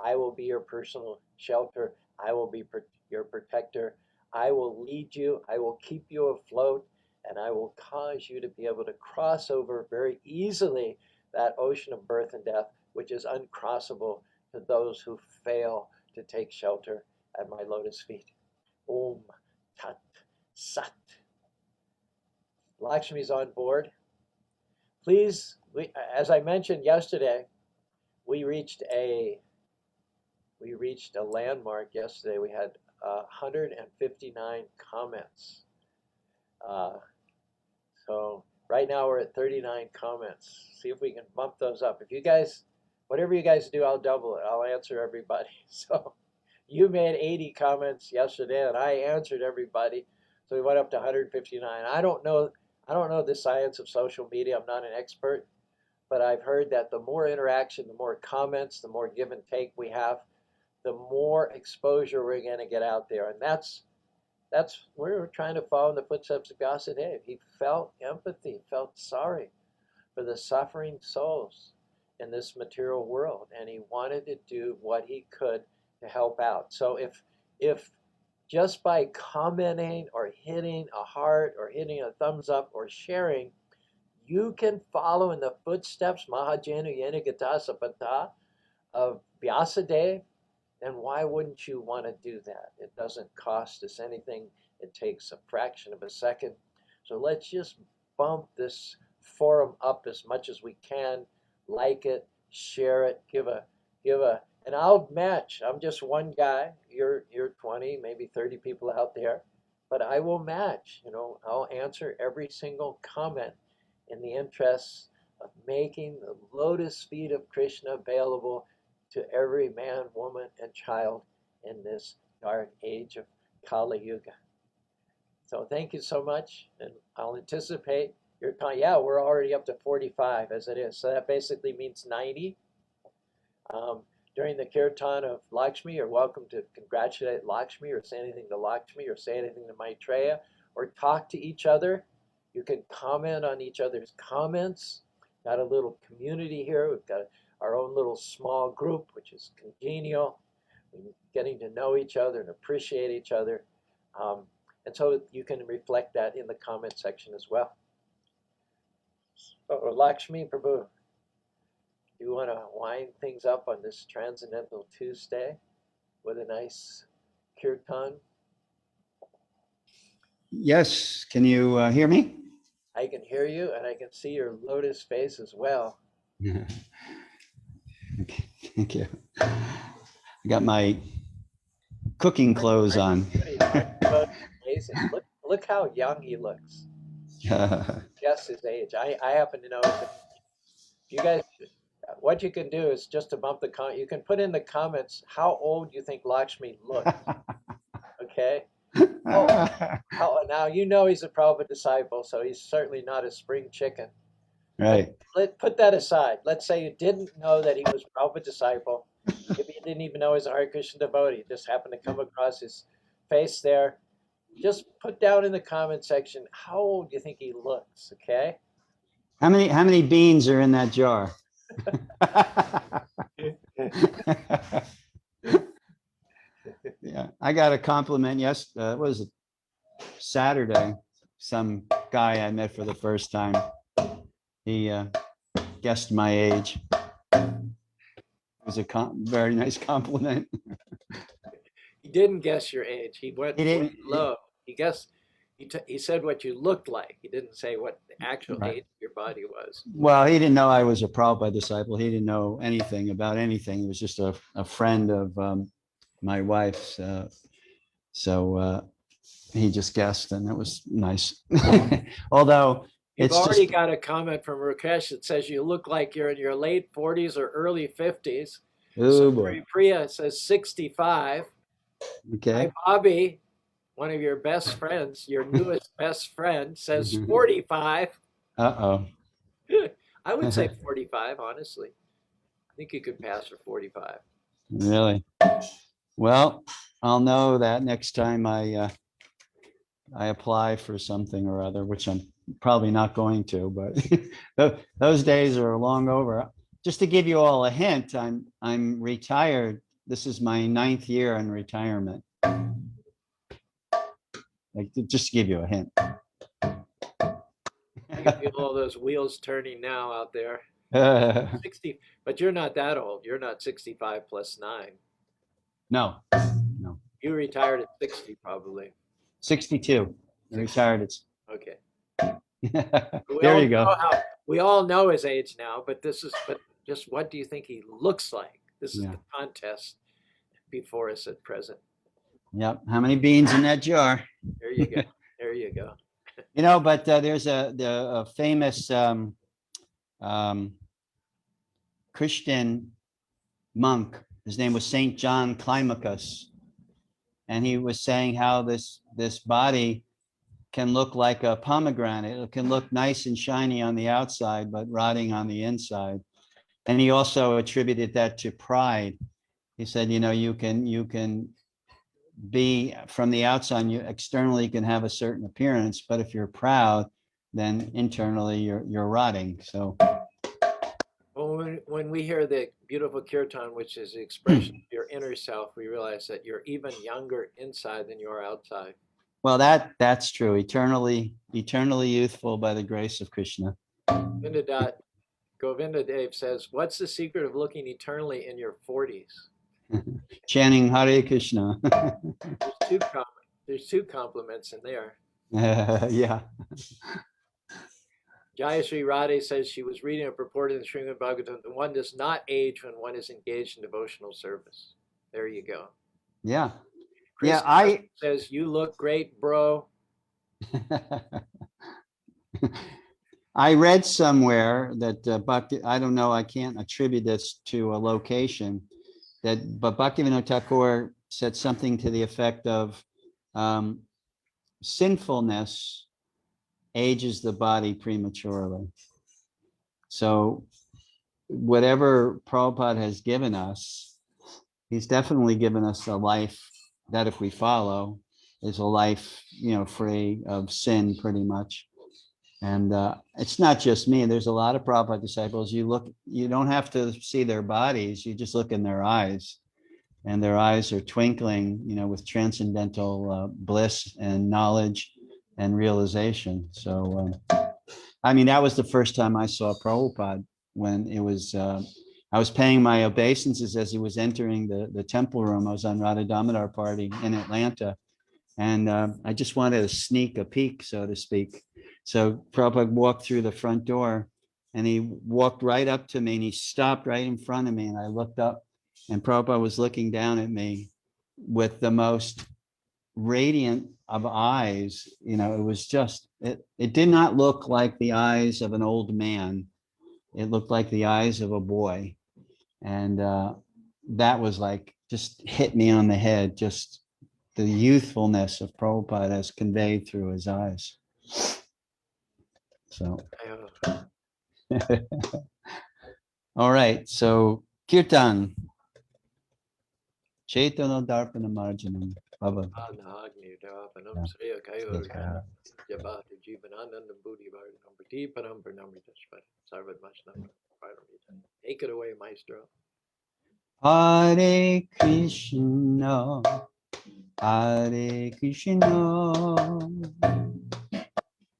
I will be your personal shelter. I will be your protector. I will lead you. I will keep you afloat. And I will cause you to be able to cross over very easily that ocean of birth and death, which is uncrossable to those who fail to take shelter at my lotus feet. Om Tat Sat. Lakshmi's on board. Please, as I mentioned yesterday, we reached a landmark yesterday. We had 159 comments. So right now we're at 39 comments. See if we can bump those up. If you guys, whatever you guys do, I'll double it. I'll answer everybody. So you made 80 comments yesterday, and I answered everybody. So we went up to 159. I don't know the science of social media. I'm not an expert, but I've heard that the more interaction, the more comments, the more give and take we have, the more exposure we're going to get out there. And that's we're trying to follow in the footsteps of Vyasadeva. He felt empathy, felt sorry for the suffering souls in this material world, and he wanted to do what he could to help out. So if just by commenting or hitting a heart or hitting a thumbs up or sharing, you can follow in the footsteps Mahajanu Yenigata Sapata of Vyasadeva, then why wouldn't you want to do that? It doesn't cost us anything. It takes a fraction of a second. So let's just bump this forum up as much as we can. Like it, share it, give a, and I'll match. I'm just one guy. You're 20, maybe 30 people out there, but I will match. I'll answer every single comment in the interests of making the lotus feet of Krishna available to every man, woman, and child in this dark age of Kali Yuga. So thank you so much, and I'll anticipate your comment. Yeah, we're already up to 45 as it is, so that basically means 90. during the kirtan of Lakshmi, you're welcome to congratulate Lakshmi or say anything to Lakshmi or say anything to Maitreya or talk to each other. You can comment on each other's comments. Got a little community here. We've got our own little small group, which is congenial. We're getting to know each other and appreciate each other. And so you can reflect that in the comment section as well. So, Lakshmi Prabhu, do you want to wind things up on this Transcendental Tuesday with a nice kirtan? Yes, can you hear me? I can hear you and I can see your lotus face as well. Okay, thank you. I got my cooking clothes on. Amazing. Look how young he looks. Guess his age. I happen to know his age. You guys, what you can do is just to bump the comment. You can put in the comments how old you think Lakshmi looks. Okay. Now you know he's a Prabhupada disciple, so he's certainly not a spring chicken. Right. Let's put that aside. Let's say you didn't know that he was a Prabhupada disciple. Maybe you didn't even know he was a Hare Krishna devotee. Just happened to come across his face there. Just put down in the comment section how old you think he looks. Okay. How many beans are in that jar? Yeah, I got a compliment. Yes, what was it? Saturday. Some guy I met for the first time. He guessed my age. It was a very nice compliment. He didn't guess your age. He went He didn't. low. He guessed. He said what you looked like. He didn't say what the actual Right. age of your body was. Well, he didn't know I was a Prabhupada disciple. He didn't know anything about anything. He was just a friend of my wife's. So he just guessed, and it was nice. Although You've it's already just, got a comment from Rakesh that says you look like you're in your late 40s or early 50s. oh boy. Priya says 65. Okay. Hi, Bobby, one of your best friends, your newest best friend, says 45. Uh-oh. I would say 45, honestly. I think you could pass for 45. Really? Well, I'll know that next time I apply for something or other, which I'm probably not going to, but those days are long over. Just to give you all a hint, I'm retired. This is my 9th year in retirement. Like, just to give you a hint. I can feel all those wheels turning now out there. 60, but you're not that old. You're not 65 plus 9. No. You retired at 60, probably. 62. Retired. It's Okay. there you go. We all know his age now, but just what do you think he looks like? This is Yeah. the contest before us at present. Yep. How many beans in that jar? There you go. There you go. You know, but there's a famous Christian monk. His name was Saint John Climacus, and he was saying how this body can look like a pomegranate. It can look nice and shiny on the outside, but rotting on the inside. And he also attributed that to pride. He said, you know, you can be from the outside, you externally can have a certain appearance, but if you're proud, then internally you're rotting. So Well, when we hear the beautiful kirtan, which is the expression of your inner self, we realize that you're even younger inside than you are outside. well, that's true. Eternally youthful by the grace of Krishna. Govinda Dev says, what's the secret of looking eternally in your 40s? Chanting Hare Krishna. There's two compliments in there. Yeah. Jayashree Radhe says she was reading a purport in the Srimad Bhagavatam that one does not age when one is engaged in devotional service. There you go. Yeah. Chris Yeah, says, you look great, bro. I read somewhere that Bhakti, I don't know, I can't attribute this to a location, but Bhaktivinoda Thakur said something to the effect of sinfulness ages the body prematurely. So whatever Prabhupada has given us, he's definitely given us a life that, if we follow, is a life, free of sin, pretty much. And it's not just me. There's a lot of Prabhupada disciples. You don't have to see their bodies. You just look in their eyes, and their eyes are twinkling, with transcendental bliss and knowledge and realization. So, that was the first time I saw Prabhupada, when it was, I was paying my obeisances as he was entering the temple room. I was on Radha Damodar party in Atlanta. And I just wanted to sneak a peek, so to speak. So Prabhupada walked through the front door, and he walked right up to me, and he stopped right in front of me. And I looked up, and Prabhupada was looking down at me with the most radiant of eyes. It was just, it did not look like the eyes of an old man. It looked like the eyes of a boy. And that was like, just hit me on the head, just the youthfulness of Prabhupada as conveyed through his eyes. So, all right. So, Kirtan. Chaitanya Darpana Marjanam. Baba. Take it away, Maestro. Hare Krishna, Hare Krishna,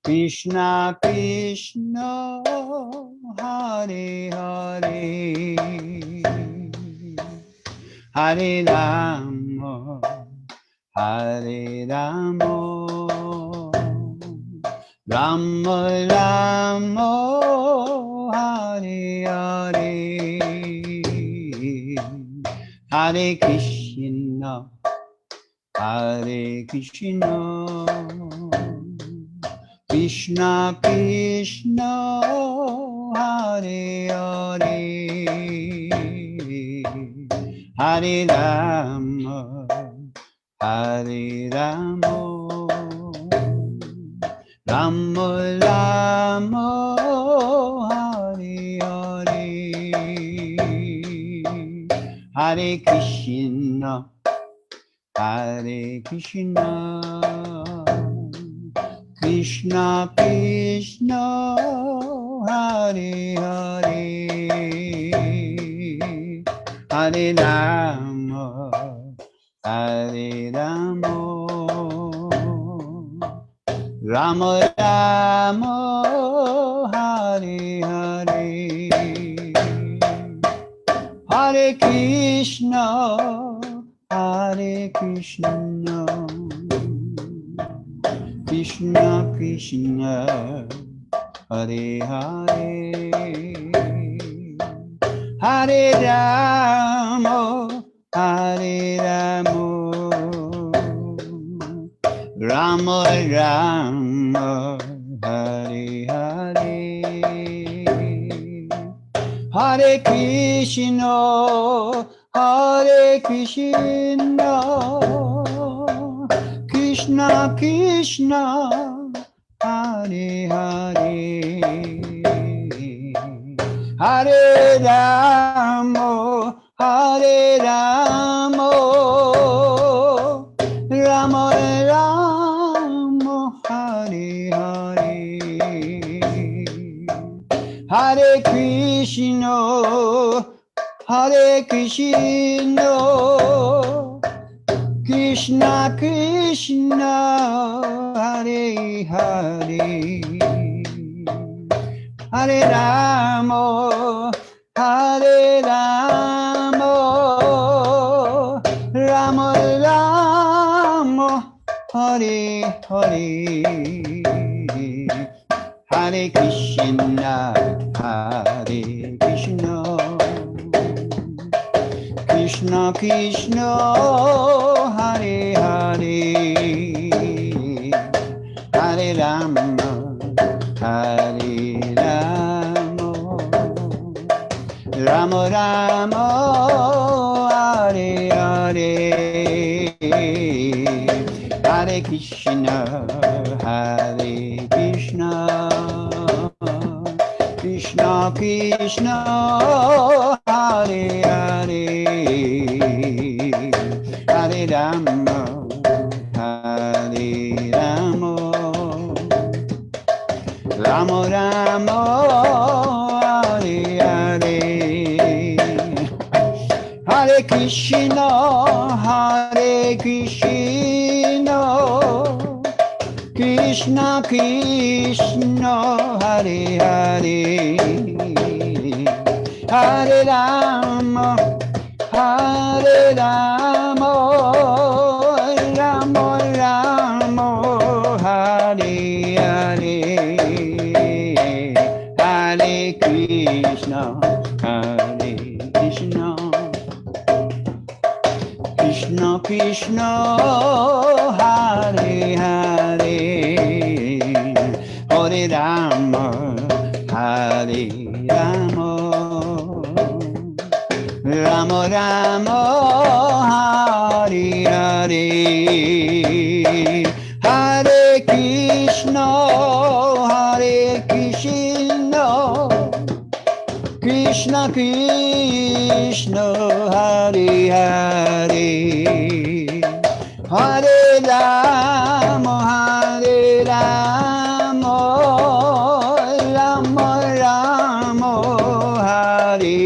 Krishna Krishna, Hare Hare, Hare Rama, Hare Rama, Rama Rama, Hare Hare, Hare Krishna, Hare Krishna, Krishna Krishna, Hare Hare, Hare Rama, Hare Rama, Rama Rama, Hare Hare, Hare Krishna, Hare Krishna, Krishna Krishna, Hare Hare, Hare Rama, Hare Rama, Rama Rama, Hare Hare, Hare Krishna, Hare Krishna, Krishna Krishna, Hare Hare, Hare Rama, Hare Rama, Rama Rama, Hare Hare, Hare Krishna, Hare Krishna, Krishna Krishna, Hare Hare, Hare Rama, Hare Rama, Rama Rama, Hare Hare, Hare Krishna, Hare Krishna, Krishna Krishna, Hare Hare, Hare Rama, Hare Rama, Rama Rama, Hare Hare, Hare Krishna, Hare Krishna, Krishna Krishna, Hare Hare, Hare Rama, Hare Rama, Rama Rama, Hare Hare, Hare Krishna, Hare Krishna, Krishna Krishna, Hare Hare, Hare Krishna, Krishna Krishna, Hare Hare, Hare Rama, Hare Rama, Rama Rama, Hare Hare, Hare Krishna, Hare Krishna, Krishna Krishna, Hare Hare, Hare Rama, Hare Rama, Rama Rama, Hare Hare, Hare Krishna, Hare Krishna, Krishna Krishna, Hare Hare, Hare Rama, Hare Rama, Rama Rama, Hare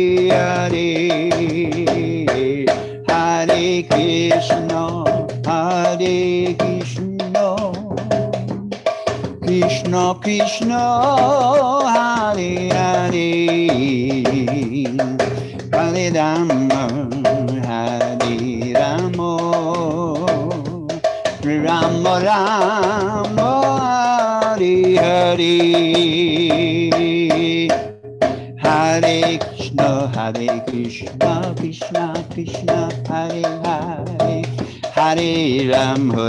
Hare, Hare Krishna, Hare Krishna, Krishna Krishna, Hare Hare, Hare Rama, Hare Rama, Rama Rama, Hare Hare, Hare Krishna, Krishna Krishna, Hare Hare, Hare Rama,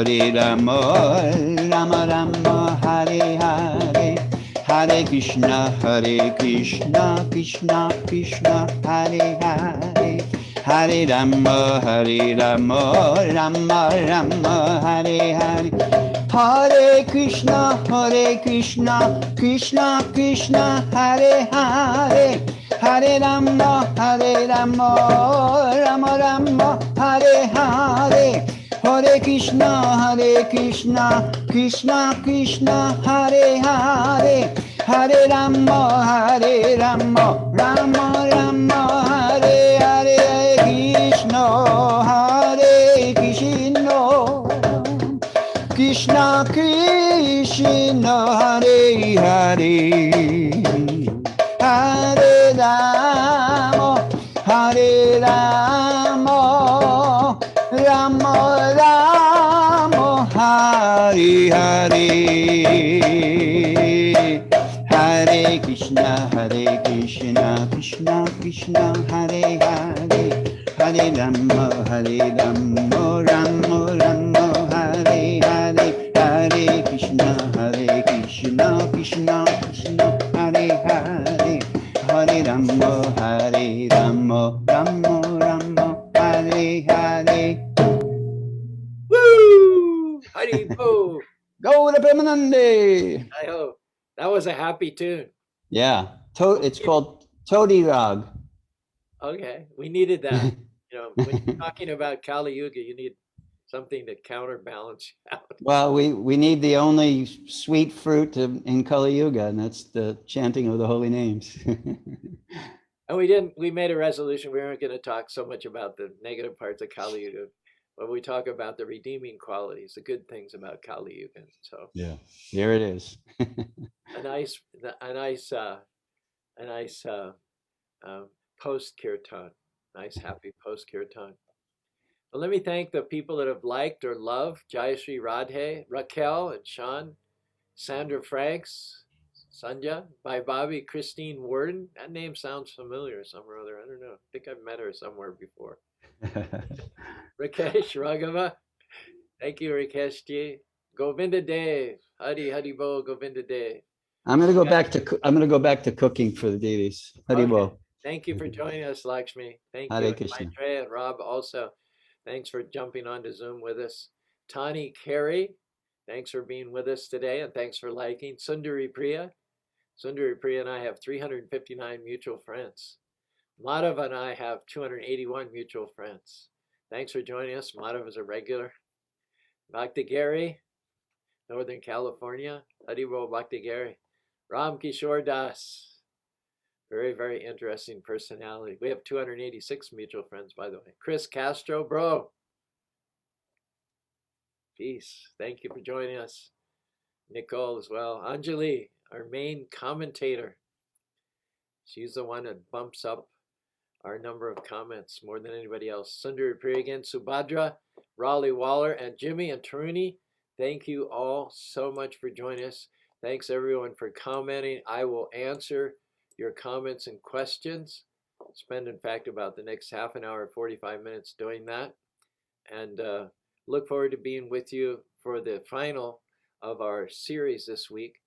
Rama Rama, Hare Hare, Hare Krishna, Krishna Krishna, Hare Hare, Hare Rama, Rama Rama, Hare Hare, Hare Krishna, Krishna Krishna, Hare Hare, Hare Rama, Rama Rama, Hare Hare, Hare Krishna, Krishna Krishna, Hare Hare, Hare Rama, Rama Rama, Hare Hare, Krishna, Krishna, Krishna Krishna, Hare Hare, Hare Rama, Rama Rama, Hare Hare, Hare Krishna, Krishna Krishna, Hare Hare, Hare Rama, Rama Rama, Hare Hare, Hare Krishna, Krishna Krishna, Hare Hare, Hare Rama, Rama Rama, Hare Hare. Woo! Hari Bo! Go to Premanande. I hope that was a happy tune. Yeah, it's called Todi Rag. Okay, we needed that. When you're talking about Kali Yuga, you need something to counterbalance out. Well, we need the only sweet fruit in Kali Yuga, and that's the chanting of the holy names. And we made a resolution. We weren't going to talk so much about the negative parts of Kali Yuga, but we talk about the redeeming qualities, the good things about Kali Yuga. So yeah, here it is. a nice post kirtan, nice happy post kirtan. Well, let me thank the people that have liked or loved Jayashree Radhe, Raquel and Sean, Sandra Franks, Sanja, by Bobby, Christine Worden. That name sounds familiar somewhere or other. I don't know. I think I've met her somewhere before. Rakesh Raghava. Thank you, Rakesh ji. Govinda Dev. Hari Bo, Govinda Dev. I'm gonna go back to cooking for the deities. Haribo. Okay. Thank you for joining us, Lakshmi. Thank Hare you. Krishna. Maitreya and Rob also. Thanks for jumping onto Zoom with us. Tani Carey, thanks for being with us today, and thanks for liking. Sundari Priya. Sundari Priya and I have 359 mutual friends. Madhav and I have 281 mutual friends. Thanks for joining us. Madhav is a regular. Bhakti Gary, Northern California. Haribo Bhakti Gary. Ram Kishore Das. Very, very interesting personality. We have 286 mutual friends, by the way. Chris Castro, bro. Peace. Thank you for joining us. Nicole as well. Anjali, our main commentator. She's the one that bumps up our number of comments more than anybody else. Sundari Priyagan, Subhadra, Raleigh Waller, and Jimmy and Taruni. Thank you all so much for joining us. Thanks everyone for commenting. I will answer your comments and questions. Spend, in fact, about the next half an hour, 45 minutes doing that. And look forward to being with you for the final of our series this week.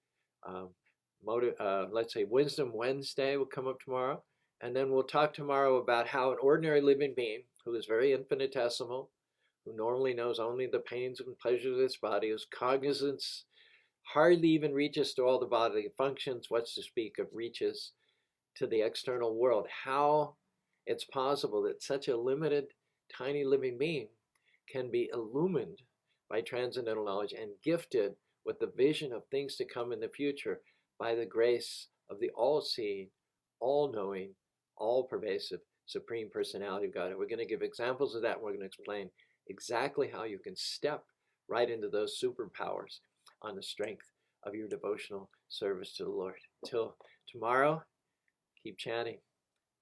Let's say Wisdom Wednesday will come up tomorrow. And then we'll talk tomorrow about how an ordinary living being who is very infinitesimal, who normally knows only the pains and pleasures of this body, whose cognizance hardly even reaches to all the bodily functions, what's to speak of reaches to the external world, how it's possible that such a limited, tiny living being can be illumined by transcendental knowledge and gifted with the vision of things to come in the future by the grace of the all-seeing, all-knowing, all-pervasive Supreme Personality of God. And we're going to give examples of that, and we're going to explain exactly how you can step right into those superpowers on the strength of your devotional service to the Lord. Till tomorrow, keep chanting.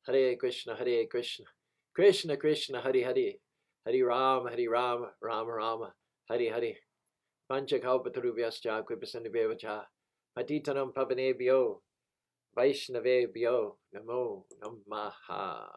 Hare Krishna, Hare Krishna, Krishna Krishna, Hare Hare, Hare Rama, Rama Rama, Hare Hare. Panchakalpatarubhyascha Kripasanibhavacha Patitanam Pavanebhyo Vaishnavebhyo Namo Namaha.